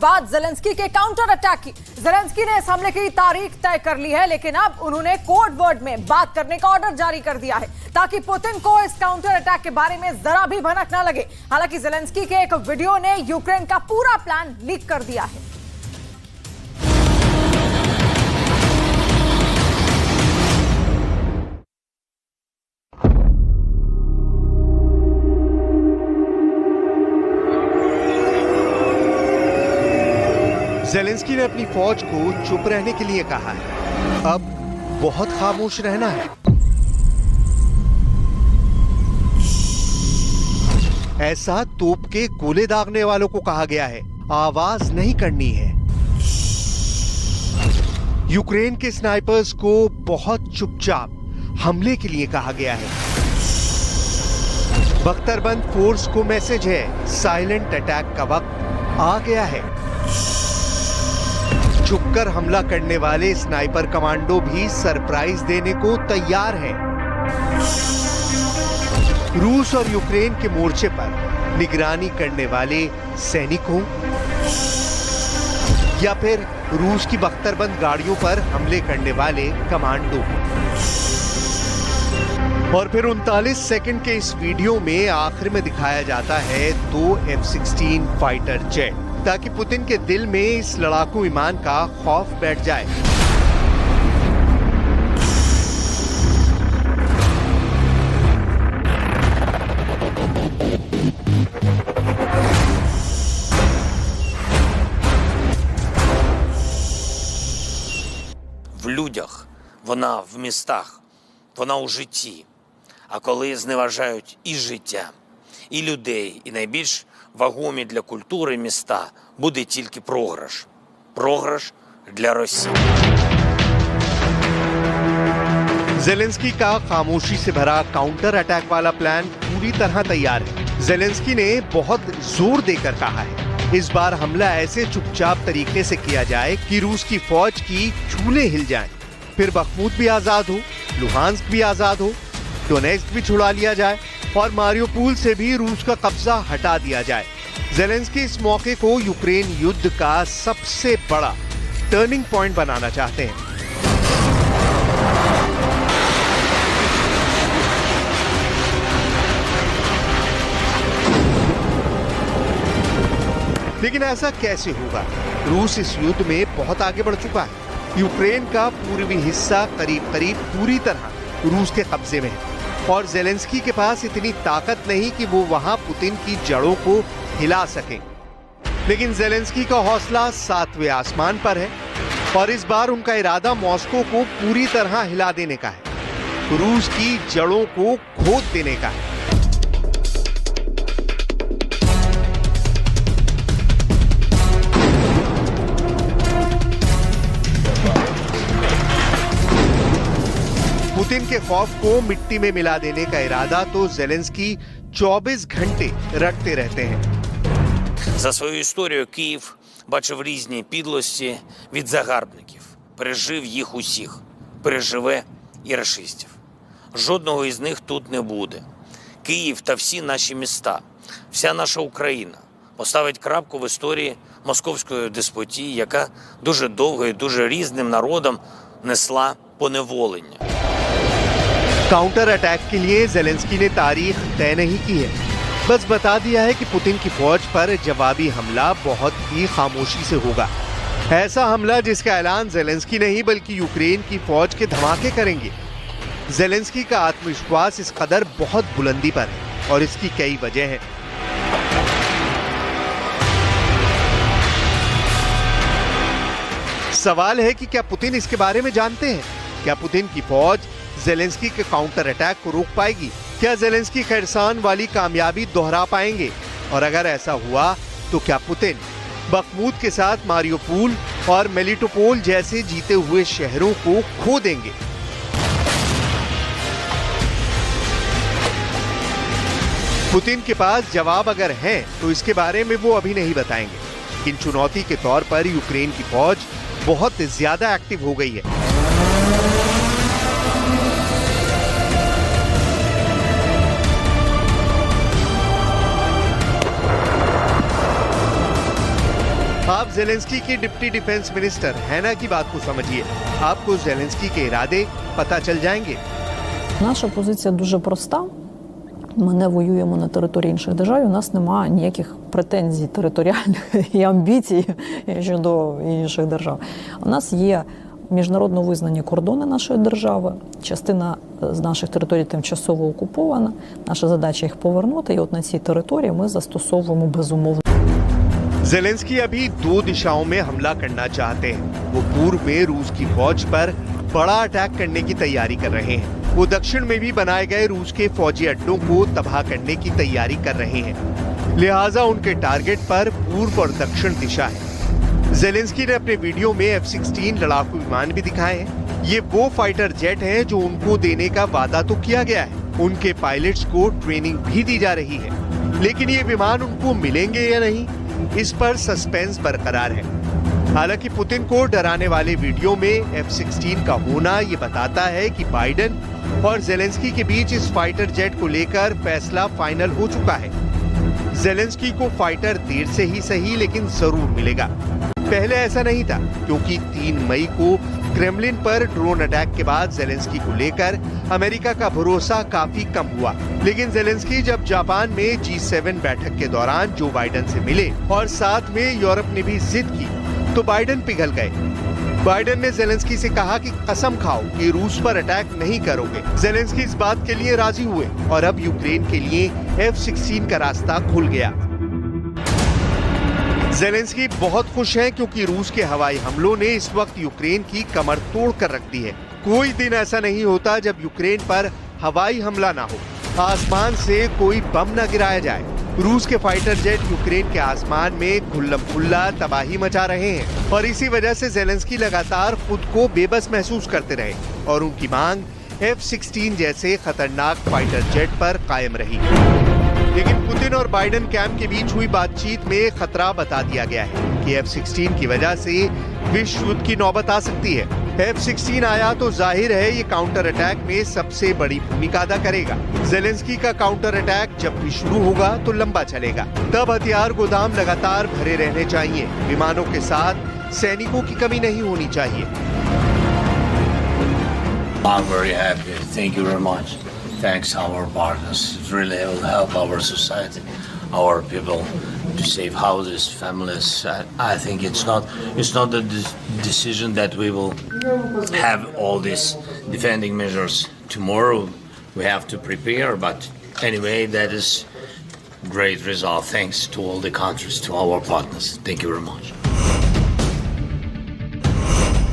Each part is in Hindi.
बाद जेलेंस्की के काउंटर अटैक की। जेलेंस्की ने इस हमले की तारीख तय कर ली है, लेकिन अब उन्होंने कोड वर्ड में बात करने का ऑर्डर जारी कर दिया है ताकि पुतिन को इस काउंटर अटैक के बारे में जरा भी भनक ना लगे। हालांकि जेलेंस्की के एक वीडियो ने यूक्रेन का पूरा प्लान लीक कर दिया है। जेलेंस्की ने अपनी फौज को चुप रहने के लिए कहा है। अब बहुत खामोश रहना है। ऐसा तोप के गोले दागने वालों को कहा गया है, आवाज नहीं करनी है। यूक्रेन के स्नाइपर्स को बहुत चुपचाप हमले के लिए कहा गया है। बख्तरबंद फोर्स को मैसेज है, साइलेंट अटैक का वक्त आ गया है। छुपकर हमला करने वाले स्नाइपर कमांडो भी सरप्राइज देने को तैयार हैं। रूस और यूक्रेन के मोर्चे पर निगरानी करने वाले सैनिकों या फिर रूस की बख्तरबंद गाड़ियों पर हमले करने वाले कमांडो। और फिर 39 सेकंड के इस वीडियो में आखिर में दिखाया जाता है 2 F-16 फाइटर जेट, ताकि पुतिन के दिल में इस लड़ाकू विमान का खौफ बैठ जाए। В людях, вона в містах, вона у житті. А коли зневажають і життя, і людей, і найбільш вагомі для культури міста, буде тільки програш. Програш для Росії. जेलेंस्की का खामोशी से भरा काउंटर अटैक वाला प्लान पूरी तरह तैयार है। जेलेंस्की ने बहुत जोर देकर कहा है, इस बार हमला ऐसे चुपचाप तरीके से किया जाए कि रूस की फौज की चूल्हे हिल जाएं। फिर बखमूत भी आजाद हो, लुहांस्क भी आजाद हो, डोनेट्स्क भी छुड़ा लिया जाए और मारियोपोल से भी रूस का कब्जा हटा दिया जाए। जेलेंस्की इस मौके को यूक्रेन युद्ध का सबसे बड़ा टर्निंग पॉइंट बनाना चाहते हैं। लेकिन ऐसा कैसे होगा? रूस इस युद्ध में बहुत आगे बढ़ चुका है। यूक्रेन का पूर्वी हिस्सा करीब करीब पूरी तरह रूस के कब्जे में है और जेलेंस्की के पास इतनी ताकत नहीं कि वो वहां पुतिन की जड़ों को हिला सकें। लेकिन जेलेंस्की का हौसला 7वें आसमान पर है और इस बार उनका इरादा मॉस्को को पूरी तरह हिला देने का है, रूस की जड़ों को खोद देने का है। पुतिन के खौफ को मिट्टी में मिला देने का इरादा तो जेलेंस्की 24 घंटे रटते रहते हैं। За свою історію Київ бачив різні підлості від загарбників. Пережив їх усіх. Переживе і рашистів. Жодного із них тут не буде. Київ та всі наші міста, вся наша Україна поставить крапку в історії московської деспотії, яка дуже довго і дуже різним народам несла поневолення. काउंटर अटैक के लिए जेलेंस्की ने तारीख तय नहीं की है, बस बता दिया है कि पुतिन की फौज पर जवाबी हमला बहुत ही खामोशी से होगा। ऐसा हमला जिसका ऐलान जेलेंस्की नहीं बल्कि यूक्रेन की फौज के धमाके करेंगे। जेलेंस्की का आत्मविश्वास इस कदर बहुत बुलंदी पर है और इसकी कई वजह हैं। सवाल है कि क्या पुतिन इसके बारे में जानते हैं? क्या पुतिन की फौज जेलेंस्की के काउंटर अटैक को रोक पाएगी? क्या जेलेंस्की खैरसान वाली कामयाबी दोहरा पाएंगे? और अगर ऐसा हुआ तो क्या पुतिन बखमूत के साथ मारियोपोल और मेलिटोपोल जैसे जीते हुए शहरों को खो देंगे? पुतिन के पास जवाब अगर हैं तो इसके बारे में वो अभी नहीं बताएंगे, लेकिन चुनौती के तौर पर यूक्रेन की फौज बहुत ज्यादा एक्टिव हो गई है। आप जेलेंस्की के डिप्टी डिफेंस मिनिस्टर हैना की बात को समझिए, आपको जेलेंस्की के इरादे पता चल जाएंगे। Наша позиція дуже проста. Ми не воюємо на території інших держав, і у нас немає ніяких претензій територіальних і амбіцій щодо інших держав. У нас є міжнародно визнані кордони нашої держави, частина з наших територій тимчасово окупована, наша задача їх повернути, і от на цій території ми застосовуємо безумовно. जेलेंस्की अभी 2 दिशाओं में हमला करना चाहते हैं। वो पूर्व में रूस की फौज पर बड़ा अटैक करने की तैयारी कर रहे हैं। वो दक्षिण में भी बनाए गए रूस के फौजी अड्डों को तबाह करने की तैयारी कर रहे हैं। लिहाजा उनके टारगेट पर पूर्व और दक्षिण दिशा है। जेलेंस्की ने अपने वीडियो में F-16 लड़ाकू विमान भी दिखाए हैं। ये वो फाइटर जेट हैं जो उनको देने का वादा तो किया गया है। उनके पायलट्स को ट्रेनिंग भी दी जा रही है, लेकिन ये विमान उनको मिलेंगे या नहीं, इस पर सस्पेंस बरकरार है। हालांकि पुतिन को डराने वाले वीडियो में F-16 का होना ये बताता है कि बाइडेन और जेलेंस्की के बीच इस फाइटर जेट को लेकर फैसला फाइनल हो चुका है। जेलेंस्की को फाइटर देर से ही सही लेकिन जरूर मिलेगा। पहले ऐसा नहीं था, क्योंकि 3 मई को क्रेमलिन पर ड्रोन अटैक के बाद जेलेंस्की को लेकर अमेरिका का भरोसा काफी कम हुआ। लेकिन जेलेंस्की जब जापान में G7 बैठक के दौरान जो बाइडेन से मिले और साथ में यूरोप ने भी जिद की, तो बाइडेन पिघल गए। बाइडेन ने जेलेंस्की से कहा कि कसम खाओ कि रूस पर अटैक नहीं करोगे। जेलेंस्की इस बात के लिए राजी हुए और अब यूक्रेन के लिए F-16 का रास्ता खुल गया। जेलेंस्की बहुत खुश हैं क्योंकि रूस के हवाई हमलों ने इस वक्त यूक्रेन की कमर तोड़ कर रख दी है। कोई दिन ऐसा नहीं होता जब यूक्रेन पर हवाई हमला ना हो, आसमान से कोई बम न गिराया जाए। रूस के फाइटर जेट यूक्रेन के आसमान में खुल्लम खुल्ला तबाही मचा रहे हैं और इसी वजह से जेलेंस्की लगातार खुद को बेबस महसूस करते रहे और उनकी मांग F-16 जैसे खतरनाक फाइटर जेट पर कायम रही। लेकिन पुतिन और बाइडेन कैंप के बीच हुई बातचीत में खतरा बता दिया गया है कि F-16 की वजह से विश्व युद्ध की नौबत आ सकती है। F-16 आया तो जाहिर है ये काउंटर अटैक में सबसे बड़ी भूमिका अदा करेगा। जेलेंस्की का काउंटर अटैक जब भी शुरू होगा तो लंबा चलेगा। तब हथियार गोदाम लगातार भरे रहने चाहिए। विमानों के साथ सैनिकों की कमी नहीं होनी चाहिए। I'm very happy. Thank you very much. Thanks our partners. It really will help our society, our people to save houses, families. I think it's not the decision that we will have all these defending measures tomorrow. We have to prepare, but anyway, that is great result. Thanks to all the countries, to our partners. Thank you very much.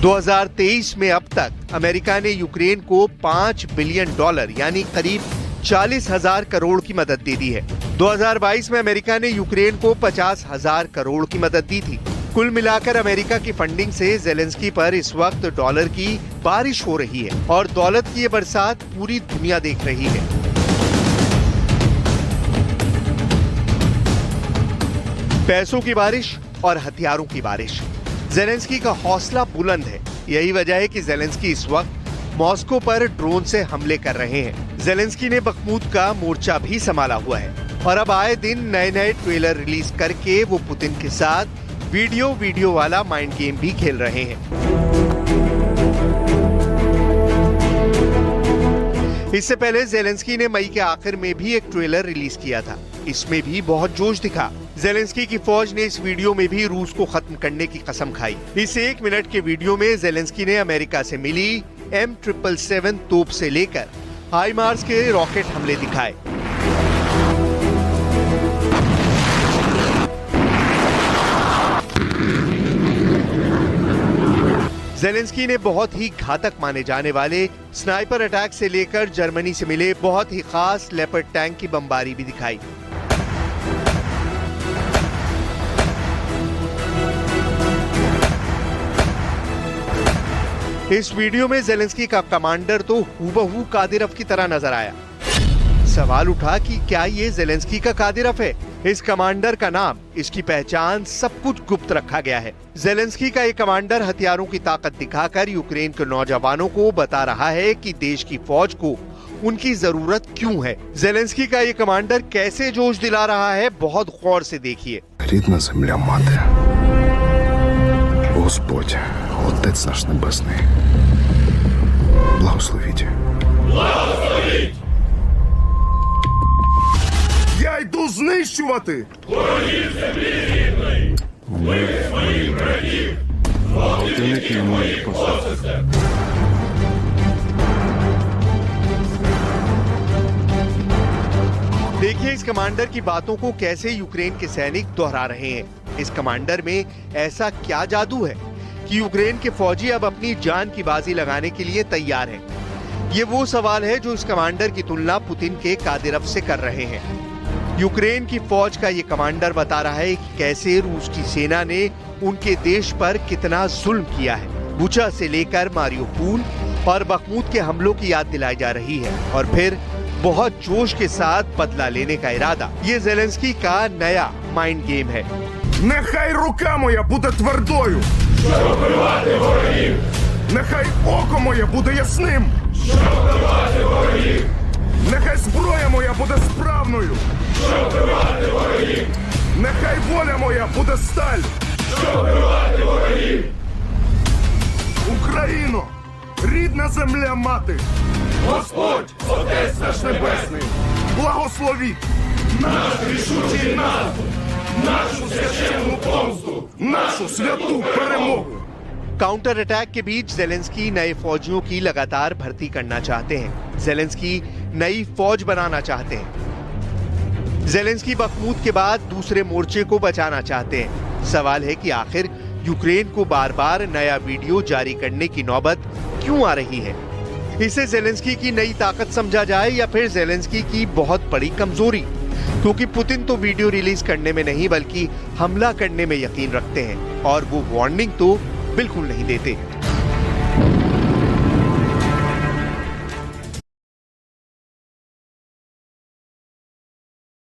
2023 में अब तक अमेरिका ने यूक्रेन को $5 बिलियन यानी करीब 40,000 करोड़ की मदद दे दी है। 2022 में अमेरिका ने यूक्रेन को 50,000 करोड़ की मदद दी थी। कुल मिलाकर अमेरिका की फंडिंग से जेलेंस्की पर इस वक्त डॉलर की बारिश हो रही है और दौलत की ये बरसात पूरी दुनिया देख रही है। पैसों की बारिश और हथियारों की बारिश। जेलेंस्की का हौसला बुलंद है। यही वजह है कि जेलेंस्की इस वक्त मॉस्को पर ड्रोन से हमले कर रहे हैं। जेलेंस्की ने बखमूत का मोर्चा भी संभाला हुआ है और अब आए दिन नए ट्रेलर रिलीज करके वो पुतिन के साथ वीडियो वाला माइंड गेम भी खेल रहे हैं। इससे पहले जेलेंस्की ने मई के आखिर में भी एक ट्रेलर रिलीज किया था। इसमें भी बहुत जोश दिखा। जेलेंस्की की फौज ने इस वीडियो में भी रूस को खत्म करने की कसम खाई। इस 1 मिनट के वीडियो में जेलेंस्की ने अमेरिका से मिली M777 तोप से लेकर हाइमार्स के रॉकेट हमले दिखाए। जेलेंस्की ने बहुत ही घातक माने जाने वाले स्नाइपर अटैक से लेकर जर्मनी से मिले बहुत ही खास लेपर्ड टैंक की बमबारी भी दिखाई। इस वीडियो में जेलेंस्की का कमांडर तो हूबहू कादिरफ की तरह नजर आया। सवाल उठा कि क्या ये जेलेंस्की का कादिरफ है? इस कमांडर का नाम, इसकी पहचान, सब कुछ गुप्त रखा गया है। जेलेंस्की का ये कमांडर हथियारों की ताकत दिखाकर यूक्रेन के नौजवानों को बता रहा है कि देश की फौज को उनकी जरूरत क्यों है। जेलेंस्की का ये कमांडर कैसे जोश दिला रहा है, बहुत गौर से देखिए। Господь, Отець наш Небесний, благословіть. Благословіть! Я йду знищувати! Ворогів землі рідної! Вбив своїх братів! Гвалтівників моїх посадок! देखिए इस कमांडर की बातों को कैसे यूक्रेन के सैनिक दोहरा रहे हैं। इस कमांडर में ऐसा क्या जादू है कि यूक्रेन के फौजी अब अपनी जान की बाजी लगाने के लिए तैयार हैं? ये वो सवाल है जो इस कमांडर की तुलना पुतिन के कादिरव से कर रहे हैं। यूक्रेन की फौज का ये कमांडर बता रहा है कि कैसे रूस की सेना ने उनके देश पर कितना जुल्म किया है। बुचा से लेकर मारियोपोल और बखमुत के हमलों की याद दिलाई जा रही है और फिर बहुत जोश के साथ बदला लेने का इरादा। ये ज़ेलेंस्की का नया माइंड गेम है। Нехай рука моя буде твердою, щоб вбивати ворогів. Нехай око моє буде ясним, щоб вбивати ворогів. Нехай зброя моя буде справною, щоб вбивати ворогів. Нехай воля моя буде сталь, щоб вбивати ворогів. Україно, рідна земля мати, Господь, Отець наш Небесний, благословіть наш рішучий наступ, нашу священну помсту, нашу святу перемогу. काउंटर अटैक के बीच ज़ेलेंस्की नए फौजियों की लगातार भर्ती करना चाहते हैं। ज़ेलेंस्की नई फौज बनाना चाहते हैं। ज़ेलेंस्की बखमुत के बाद दूसरे मोर्चे को बचाना चाहते हैं। सवाल है कि आखिर यूक्रेन को बार बार नया वीडियो जारी करने की नौबत क्यों आ रही है? इसे ज़ेलेंस्की की नई ताकत समझा जाए या फिर ज़ेलेंस्की की बहुत बड़ी कमजोरी? क्योंकि पुतिन तो वीडियो रिलीज करने में नहीं बल्कि हमला करने में यकीन रखते हैं और वो वार्निंग तो बिल्कुल नहीं देते।